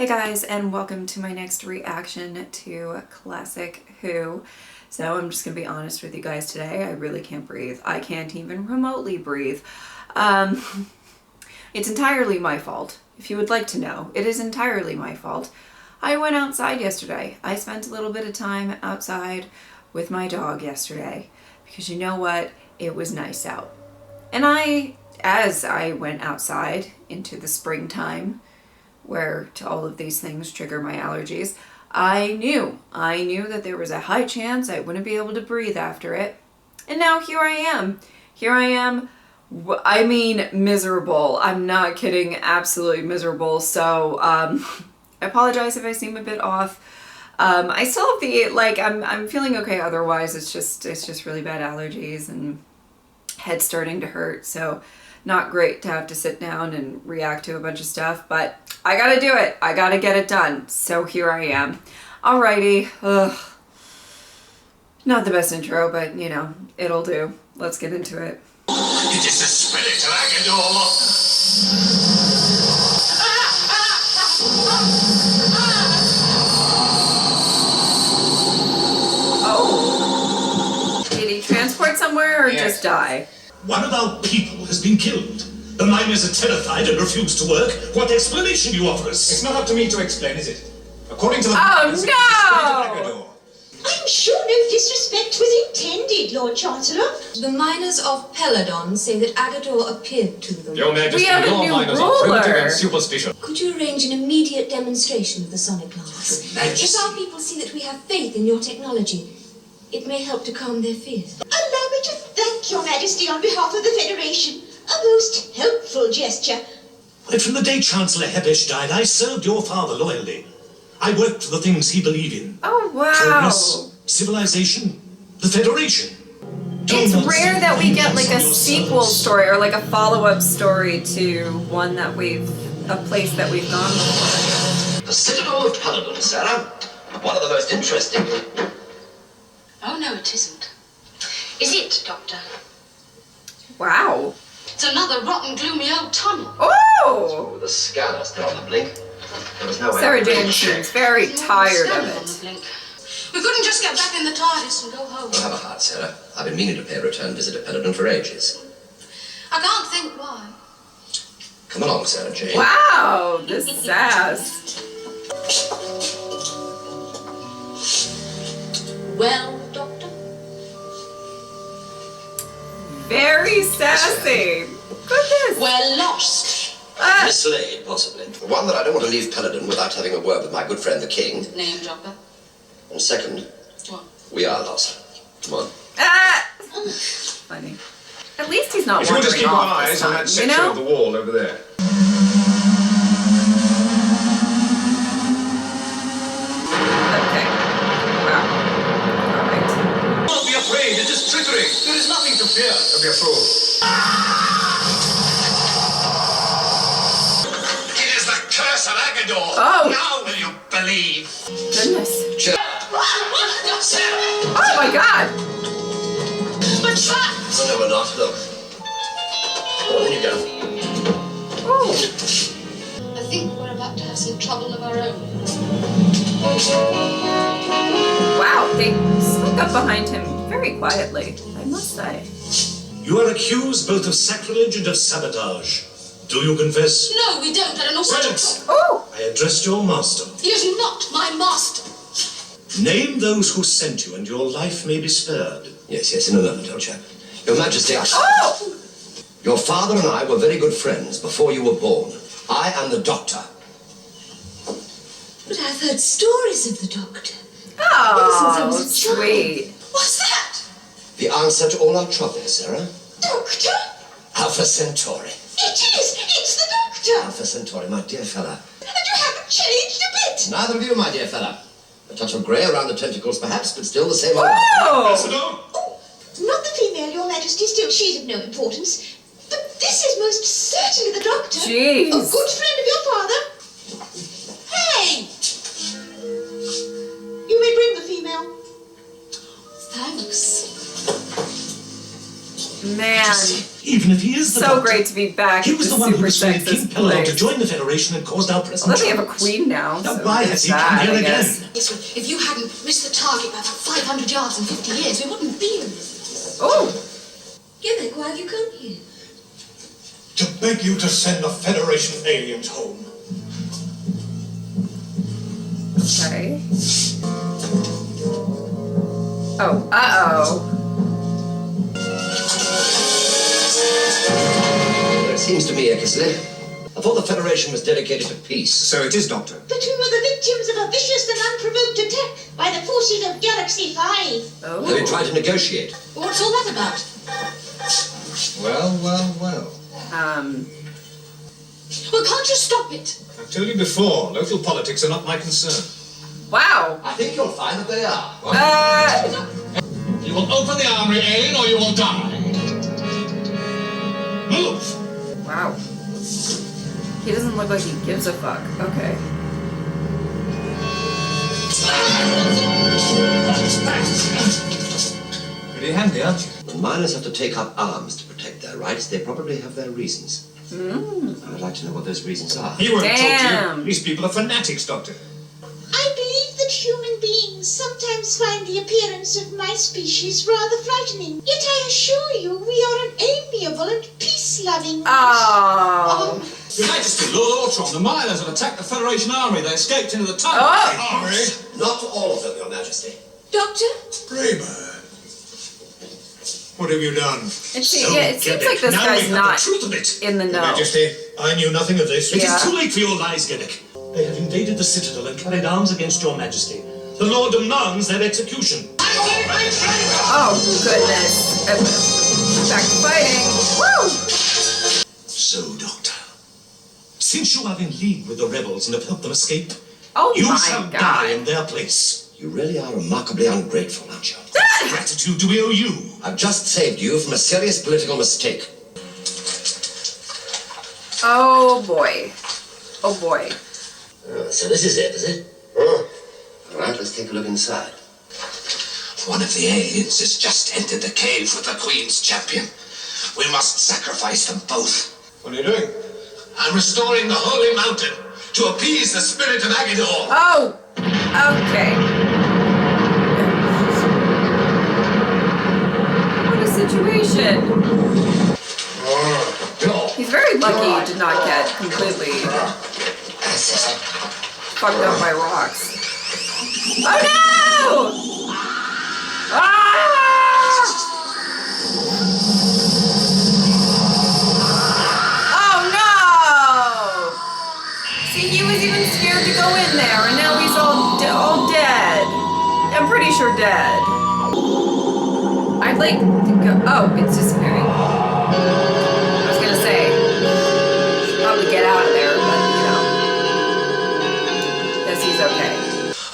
Hey guys, and welcome to my next reaction to Classic Who. So I'm just gonna be honest with you guys today. I really can't breathe. I can't even remotely breathe. It's entirely my fault. If you would like to know, it is entirely my fault. I went outside yesterday. I spent a little bit of time outside with my dog yesterday because you know what? It was nice out. And as I went outside into the springtime, where to all of these things trigger my allergies, I knew that there was a high chance I wouldn't be able to breathe after it. And now here I am. I mean, miserable. I'm not kidding, absolutely miserable. So, I apologize if I seem a bit off. I still have I'm feeling okay otherwise. It's just really bad allergies and head starting to hurt. So, not great to have to sit down and react to a bunch of stuff, but I gotta do it. I gotta get it done. So here I am. Alrighty. Ugh. Not the best intro, but you know, it'll do. Let's get into it. It is the spirit of Agador. Oh. Did he transport somewhere or just die? One of our people has been killed. The miners are terrified and refuse to work. What explanation do you offer us? It's not up to me to explain, is it? According to the miners, no! I'm sure no disrespect was intended, Lord Chancellor. The miners of Peladon say that Agador appeared to them. Your Majesty, We have a your new miners ruler. are primitive and superstitious. Could you arrange an immediate demonstration of the sonic glass? If our people see that we have faith in your technology, it may help to calm their fears. Allow me to thank your Majesty on behalf of the Federation. A most helpful gesture. Right from the day Chancellor Hebesh died, I served your father loyally. I worked for the things he believed in. Oh, wow. Progress, civilization, the Federation. It's rare that we get like a sequel story or like a follow-up story to one that a place that we've gone before. The Citadel of Peladon, Sarah. One of the most interesting. Oh, no, it isn't. Is it, Doctor? Wow. It's another rotten, gloomy old tunnel. Oh! With a scanner still on the blink. There was no way. Sarah Jane seems very tired of it. We couldn't just get back in the TARDIS and go home. Don't have a heart, Sarah. I've been meaning to pay a return visit to Peladon for ages. I can't think why. Come along, Sarah Jane. Wow, this sass. Well, Doctor? Very sassy. Goodness. We're lost. Mislaid, possibly. One, that I don't want to leave Peladon without having a word with my good friend the King. Name dropper. And second, What? we are lost. Come on. Ah! Funny. At least he's not If you will just wandering keep our off this eyes on time, that you section know? of the wall over there. Okay. Wow. Alright. Don't be afraid, it is trickery. There is nothing to fear. Don't be a fool. It is the curse of Agador. Oh. Now will you believe? Goodness. Cheer. Sarah! Oh my god! We're trapped. No, we're not. Look. Oh, there you go. Oh. I think we're about to have some trouble of our own. Wow, they snuck up behind him very quietly, I must say. You are accused both of sacrilege and of sabotage. Do you confess? No, we don't. I don't know what you're Silence! Oh! I addressed your master. He is not my master. Name those who sent you, and your life may be spared. Yes, in a moment, old chap. Your Majesty, Oh! your father and I were very good friends before you were born. I am the Doctor. But I've heard stories of the Doctor. Oh, Since I was a sweet. What's that? The answer to all our troubles, Sarah. Doctor? Alpha Centauri. It is! It's the Doctor! Alpha Centauri, my dear fella. And you haven't changed a bit! Neither of you, my dear fella. A touch of grey around the tentacles, perhaps, but still the same old. Oh! Ambassador? Not the female, your Majesty. Still, she's of no importance. But this is most certainly the Doctor. Jeez. A good friend of your father. Hey! You may bring the female. Thanks. Man, Even if he is the so doctor, great to be back. he was the This one who super persuaded King sexist Peladon to place. join the Federation and caused our present Well, then they have a troubles. queen now. Now, So why there's has he come that, here I again? guess. Yes, well, if you hadn't missed the target by about 500 yards in 50 years, we wouldn't be in this. Oh, Gimmick, why have you come here? To beg you to send the Federation aliens home. okay. Oh, uh-oh. It seems to me, Eckersley, I thought the Federation was dedicated to peace. So it is, Doctor. But we were the victims of a vicious and unprovoked attack by the forces of Galaxy 5. Oh. Have you tried to negotiate? What's all that about? Well, well, well. Well, can't you stop it? I've told you before, local politics are not my concern. Wow. I think you'll find that they are. You will open the armory, alien, or you will die. Move! Wow. He doesn't look like he gives a fuck. Okay. Pretty handy, aren't you? When miners have to take up arms to protect their rights, they probably have their reasons. I'd like to know what those reasons are. He won't talk to Damn. you. These people are fanatics, Doctor. I believe that human beings sometimes find the appearance of my species rather frightening. Yet I assure you we are an amiable and peace-loving race. Oh. Your Majesty, Lord Ortron, the miners have attacked the Federation army. They escaped into the tunnel. Oh. Armory? Not all of them, Your Majesty. Doctor? Braber. What have you done? It seems like this now guy's we have not the truth of it. in the Your know. Majesty, I knew nothing of this. It Yeah. is too late for your lies, Gedek. They have invaded the Citadel and carried arms against your Majesty. The Lord demands their execution. Oh, goodness. Back to fighting. Woo! So, Doctor, since you are in league with the rebels and have helped them escape, Oh you my shall God. die in their place. You really are remarkably ungrateful, aren't you? What gratitude do we owe you? I've just saved you from a serious political mistake. Oh boy. Oh boy. So this is it, is it? Oh. All right, let's take a look inside. One of the aliens has just entered the cave with the Queen's champion. We must sacrifice them both. What are you doing? I'm restoring the Holy Mountain to appease the spirit of Agador. Oh! Okay. What a situation. He's very lucky he did not get completely fucked up by rocks. Oh no! Ah! Oh no! See, he was even scared to go in there, and now he's all dead. I'm pretty sure dead. I'd like to go. Oh, it's disappearing. I was gonna say, should probably get out of there, but you know, guess he's okay.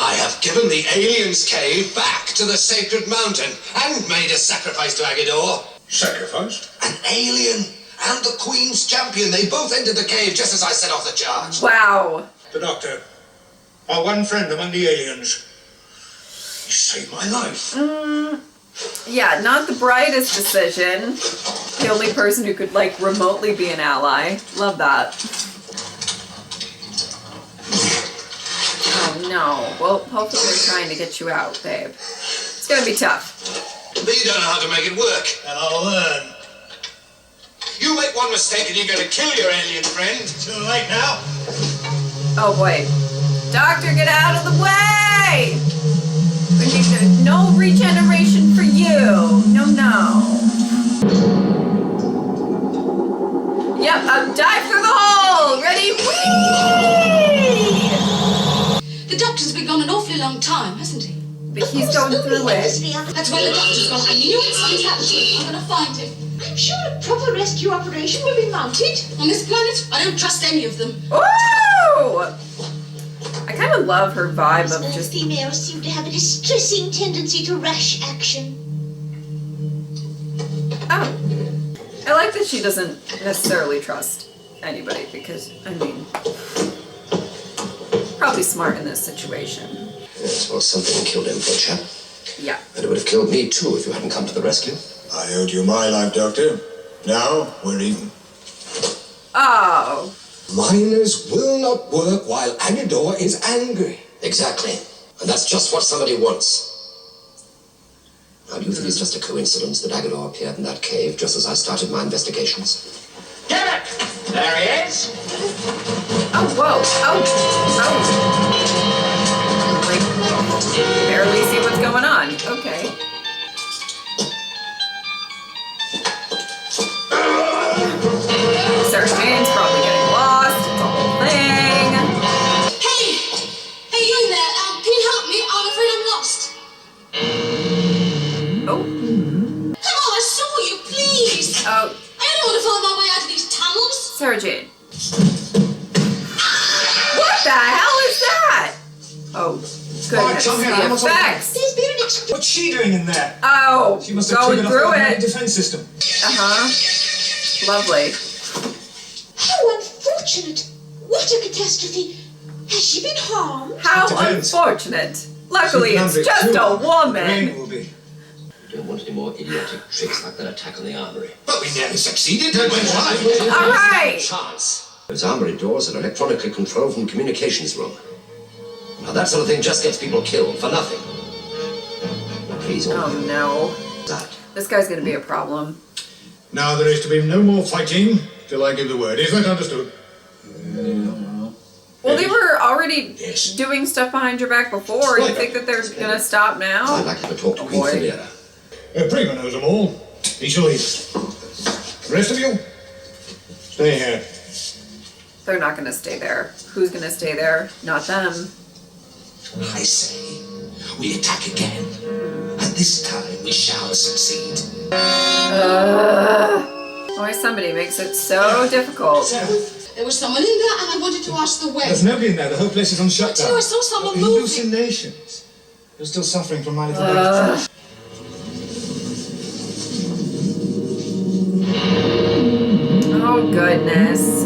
I have given the aliens' cave back to the sacred mountain and made a sacrifice to Agador. Sacrifice? An alien and the Queen's champion. They both entered the cave just as I set off the charge. Wow. The Doctor, our one friend among the aliens. He saved my life. Yeah, not the brightest decision. The only person who could like remotely be an ally. Love that. Oh no. Well, hopefully they're trying to get you out, babe. It's gonna be tough. But you don't know how to make it work. And I'll learn. You make one mistake and you're going to kill your alien friend. Too late now. Oh boy. Doctor, get out of the way! We need no regeneration for you. No. Yep, dive through the hole! Ready? Whee! The Doctor's been gone an awfully long time, hasn't he? But he's going through it. That's where the Doctor's gone. I knew something's happened to him. I'm going to find him. I'm sure a proper rescue operation will be mounted. On this planet, I don't trust any of them. Ooh! I kind of love her vibe of All just... females seem to have a distressing tendency to rash action. Oh. I like that she doesn't necessarily trust anybody because, I mean, probably smart in this situation. Yes, well, something killed him, for a chap. Yeah. And it would have killed me, too, if you hadn't come to the rescue. I owed you my life, Doctor. Now we're even. Oh. Miners will not work while Agador is angry. Exactly. And that's just what somebody wants. Now, do you think it's just a coincidence that Agador appeared in that cave just as I started my investigations? Get it! There he is! Oh, whoa. Oh. Like, barely see what's going on. Okay. Sergeant's probably getting lost. It's a whole thing. Hey! Hey, you there! Can you help me? I'm afraid I'm lost. Oh. Come on, I saw you, please! Oh. I don't want to find my way out of these tunnels. Sergeant. What the hell is that? Oh, goodness. come here, The I'm effects. There's been an explosion. What's she doing in there? Oh, She must have going triggered off through the automatic it. defense system. Uh-huh. Lovely. How unfortunate. What a catastrophe. Has she been harmed? How Depends. unfortunate. Luckily, it's Number just two, a woman. Rain will be. You don't want any more idiotic tricks like that attack on the armory. But we nearly succeeded, didn't we? All right. Chance. Those armory doors are electronically controlled from the communications room. Now that sort of thing just gets people killed for nothing. Now, please, Oh, no. that. This guy's going to be a problem. Now there is to be no more fighting till I give the word. Is that understood? Well, they were already Yes. doing stuff behind your back before. You think that they're going to stop I'd now? like to have a talk to Queen boy. Filiera. Prima knows them all. He shall lead us. The rest of you, stay here. They're not going to stay there. Who's going to stay there? Not them. I say, we attack again. And this time we shall succeed. Why somebody makes it so difficult. Sarah, There was someone in there and I wanted to ask the way. there's nobody in there. The whole place is on shutdown. Too, I saw someone moving. Hallucinations. You're still suffering from my little baby. Oh, goodness.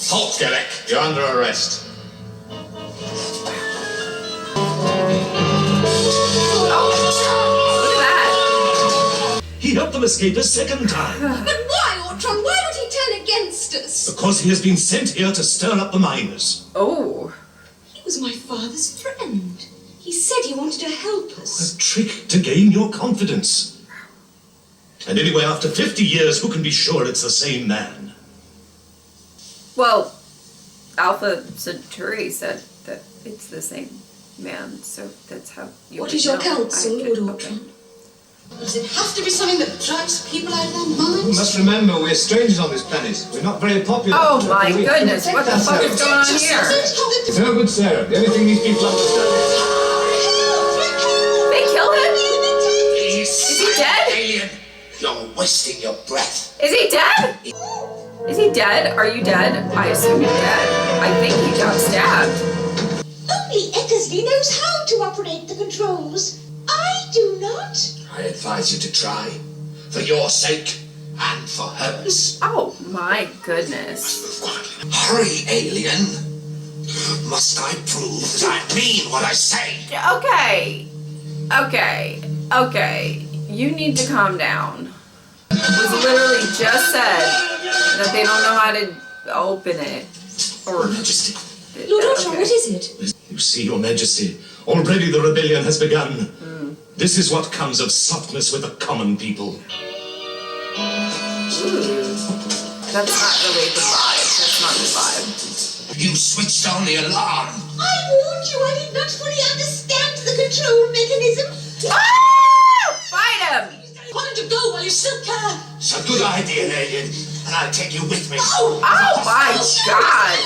Halt, Derek. You're under arrest. Look at that. He helped them escape a second time. But why, Ortron? Why would he turn against us? Because he has been sent here to stir up the miners. Oh. He was my father's friend. He said he wanted to help us. A trick to gain your confidence. And anyway, after 50 years, who can be sure it's the same man? Well, Alpha Centauri said that it's the same man, so that's how you What would is your know. counsel, I Lord could- Ortron? Does it have to be something that drives people out of their You minds? must remember, we're strangers on this planet. We're not very popular. Oh my We goodness, protect what the fuck ourselves. is going on here? It's no good, Sarah. The only thing these people understand They killed him? Please. Is he dead? Alien, you're wasting your breath. Is he dead? Is he dead? Are you dead? I assume you're dead. I think he got stabbed. Only Eckersley knows how to operate the controls. I do not. I advise you to try. For your sake and for hers. Oh my goodness. Move quietly. Hurry, alien. Must I prove that I mean what I say? Okay. You need to calm down. It was literally just said that they don't know how to open it. Or Majesty. Lord Ortron, what is it? You see, Your Majesty, already the rebellion has begun. This is what comes of softness with the common people. That's not really the vibe. That's not the vibe. You switched on the alarm. I warned you I did not fully understand the control mechanism. Ah! Fight him! Why don't you go while you still can? It's a good idea, alien, and I'll take you with me. Oh my god!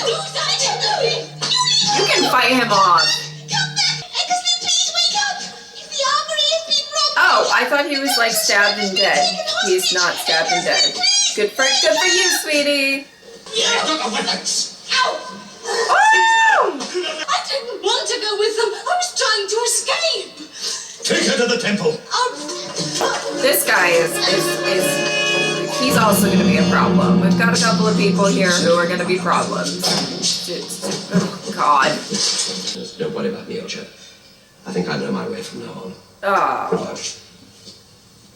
You can fight him off. Come back! Eckersley, please wake up! If the armory has been robbed... Oh, I thought he was like stabbed and dead. He's not stabbed and dead. Good for you, sweetie. Yeah, got the weapons. Oh! I didn't want to go with them. I was trying to escape. Take her to the temple. This guy is he's also going to be a problem. We've got a couple of people here who are going to be problems. Oh, God. Don't worry about me, old chap. I think I know my way from now on. Oh.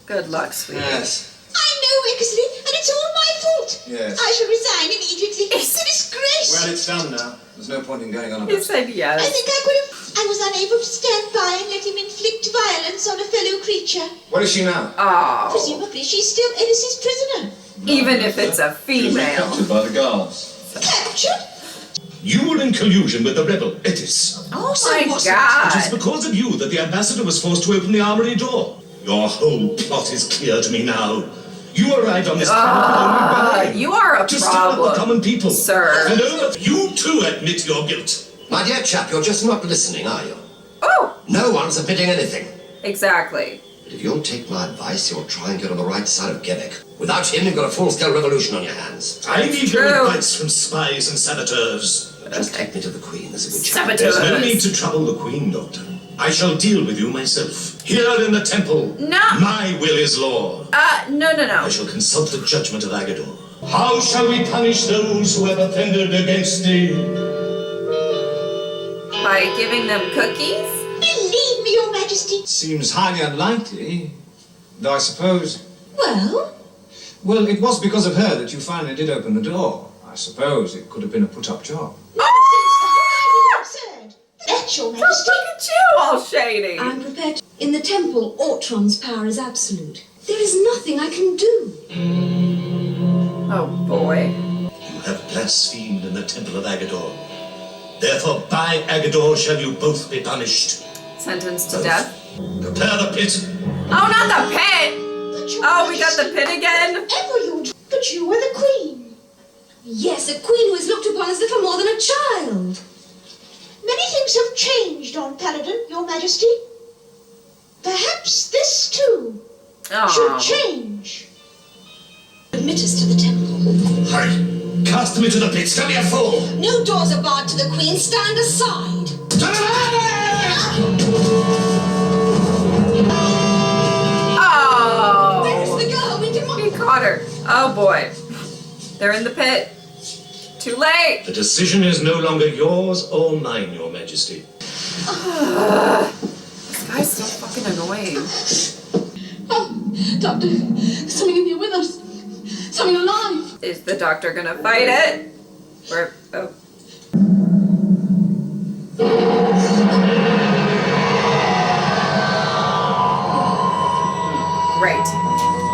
Good luck, sweetie. Yes. I know, Eckersley, and it's all my fault. Yes. I shall resign immediately. It's a disgrace. Well, it's done now. There's no point in going on He about it. said yes. I think I could have. I was unable to stand by and let him inflict violence on a fellow creature. Where is she now? Oh. Presumably, she's still Edis's prisoner. Even if it's a female. Captured by the guards. Captured? You were in collusion with the rebel, Etis. Oh So my was it? It is god. because of you that the ambassador was forced to open the armory door. Your whole plot is clear to me now. You arrived on this planet only You are a to stir up the problem, common people. sir. And over, you too admit your guilt. My dear chap, you're just not listening, are you? Oh, No one's admitting anything. exactly. But if you'll take my advice, you'll try and get on the right side of Gebek. Without him, you've got a full-scale revolution on your hands. I need true. no advice from spies and saboteurs. Just take me to the Queen, there's a good chance. Saboteurs. There's no need to trouble the Queen, Doctor. I shall deal with you myself. Here in the temple, No. my will is law. No. I shall consult the judgment of Agador. How shall we punish those who have offended against thee? By giving them cookies? Believe me, Your Majesty. Seems highly unlikely. Though I suppose... Well, Well, it was because of her that you finally did open the door. I suppose it could have been a put-up job. Absurd. That's Your Look Majesty. at you, all shady. I'm prepared to... In the temple, Ortron's power is absolute. There is nothing I can do. Oh boy. You have blasphemed in the temple of Agador. Therefore, by Agador shall you both be punished. Sentenced to death. Prepare the pit. Oh, not the pit! But Your Oh, we got the Majesty, pit again? Ever you... But you were the Queen. Yes, a queen who is looked upon as little more than a child. Many things have changed on Peladon, Your Majesty. Perhaps this too should Oh. change. Admit us to the temple. Hurry. Cast them into the pit. Don't be a fool. No doors are barred to the queen. Stand aside. Where is Oh. the girl? We did He caught her. Oh boy. They're in the pit. Too late. The decision is no longer yours or mine, Your Majesty. This guy's so fucking annoying. Oh, Doctor, there's something in here with us. Something alive. Is the doctor gonna fight it? Or, oh. Great.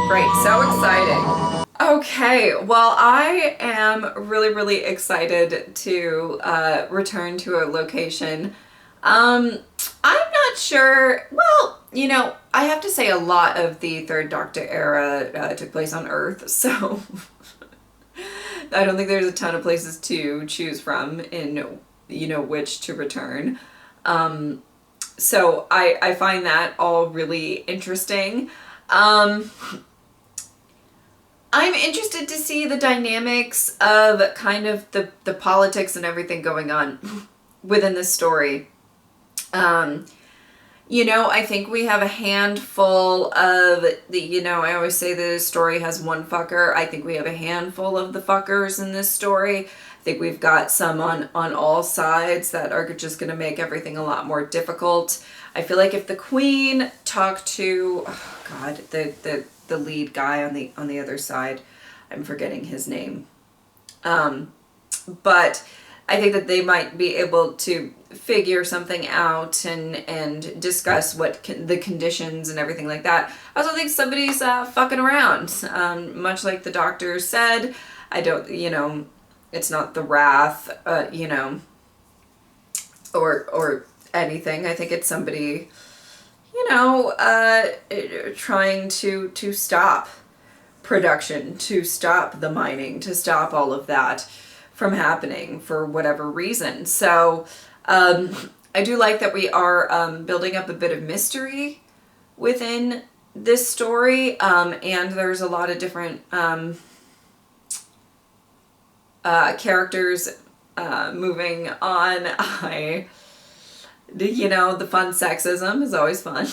Great. So exciting. Okay, well, I am really, really excited to return to a location. I'm not sure. Well, you know, I have to say a lot of the Third Doctor era took place on Earth, so I don't think there's a ton of places to choose from in, you know, which to return. So I find that all really interesting. I'm interested to see the dynamics of kind of the politics and everything going on within this story. You know, I think we have a handful of the, you know, I always say that a story has one fucker. I think we have a handful of the fuckers in this story. I think we've got some on all sides that are just going to make everything a lot more difficult. I feel like if the Queen talked to, oh God, the lead guy on the other side, I'm forgetting his name. But I think that they might be able to figure something out and discuss what the conditions and everything like that. I also think somebody's fucking around. Much like the doctor said, I don't, you know, it's not the wrath, you know, or anything. I think it's somebody, you know, trying to stop production, to stop the mining, to stop all of that from happening for whatever reason. So I do like that we are building up a bit of mystery within this story, and there's a lot of different characters moving on. You know, the fun sexism is always fun.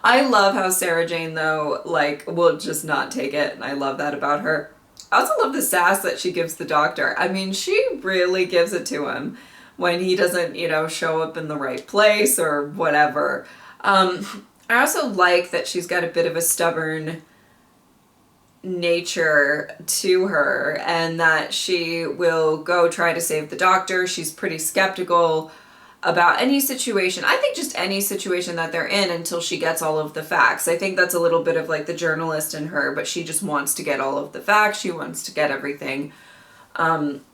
I love how Sarah Jane, though, like, will just not take it, and I love that about her. I also love the sass that she gives the doctor. I mean, she really gives it to him when he doesn't, you know, show up in the right place or whatever. I also like that she's got a bit of a stubborn nature to her, and that she will go try to save the doctor. She's pretty skeptical about any situation. I think just any situation that they're in until she gets all of the facts. I think that's a little bit of like the journalist in her, but she just wants to get all of the facts. She wants to get everything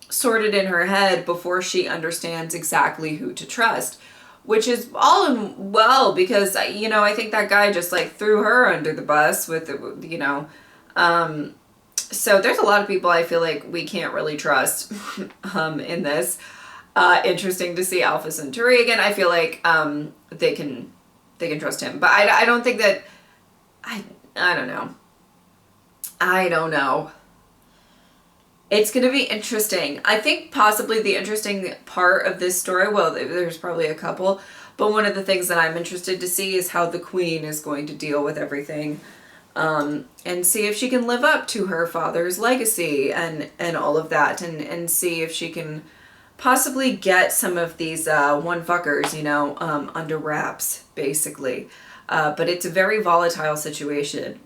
sorted in her head before she understands exactly who to trust, which is all in well, because, you know, I think that guy just like threw her under the bus with, you know, so there's a lot of people I feel like we can't really trust in this. Interesting to see Alpha Centauri again. I feel like they can trust him, but I don't think that I don't know. I don't know. It's going to be interesting. I think possibly the interesting part of this story, well, there's probably a couple, but one of the things that I'm interested to see is how the Queen is going to deal with everything, and see if she can live up to her father's legacy and all of that, and see if she can possibly get some of these one fuckers, you know, under wraps, basically. But it's a very volatile situation.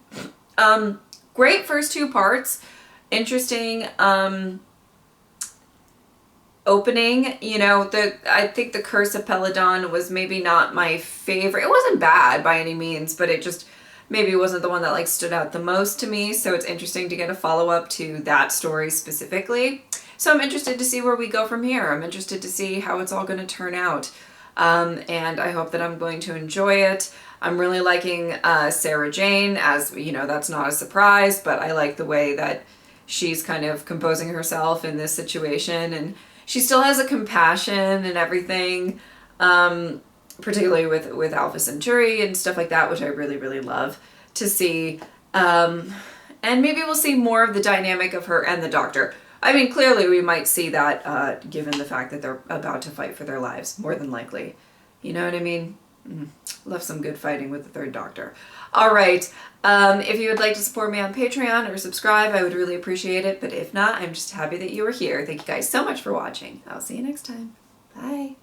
Great first 2 parts. Interesting opening. You know, I think the Curse of Peladon was maybe not my favorite. It wasn't bad by any means, but it just maybe wasn't the one that like stood out the most to me. So it's interesting to get a follow-up to that story specifically. So I'm interested to see where we go from here. I'm interested to see how it's all going to turn out. And I hope that I'm going to enjoy it. I'm really liking Sarah Jane, as you know, that's not a surprise, but I like the way that she's kind of composing herself in this situation, and she still has a compassion and everything, particularly with Alpha Centauri and stuff like that, which I really, really love to see. And maybe we'll see more of the dynamic of her and the Doctor. I mean, clearly we might see that given the fact that they're about to fight for their lives, more than likely. You know what I mean? Love some good fighting with the 3rd Doctor. All right. If you would like to support me on Patreon or subscribe, I would really appreciate it. But if not, I'm just happy that you were here. Thank you guys so much for watching. I'll see you next time. Bye.